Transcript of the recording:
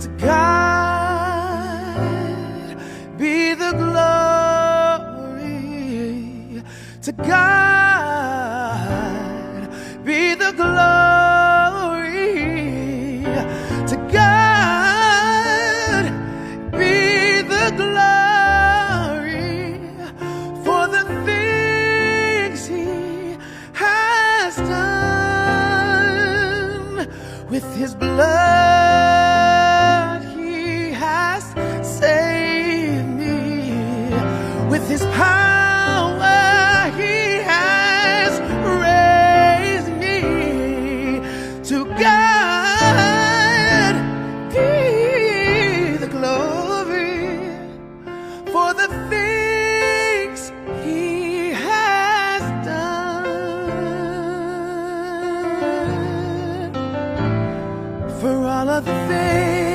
To God be the glory. To God be the glory. To God be the glory for the things He has done. With His blood He has saved me. With His power He has raised me. To God be the glory for the things He has done. For all of the things